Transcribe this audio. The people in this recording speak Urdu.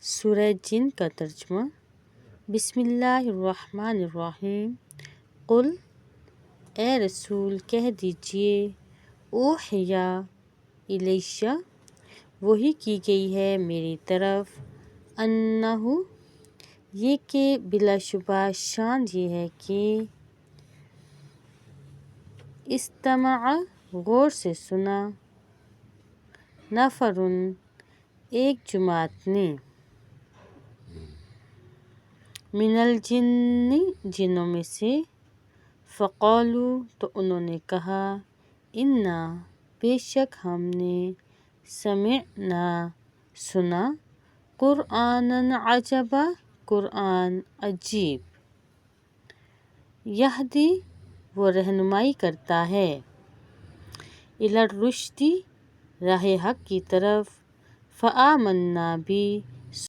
سورہ جن کا ترجمہ۔ بسم اللہ الرحمن الرحیم۔ قل، اے رسول کہہ دیجئے، اوحیا الیہ، وحی کی گئی ہے میری طرف، انہ، یہ کہ بلا شبہ شان یہ ہے کہ استمع، غور سے سنا، نفر، ایک جماعت نے، من الجن، جنوں میں سے، فقالوا، تو انہوں نے کہا، انا، بے شک ہم نے، سمعنا، سنا، قرآناً عجبا، قرآن عجیب، یہدی، وہ رہنمائی کرتا ہے، الی الرشد، راہ حق کی طرف، فآمنا بھی،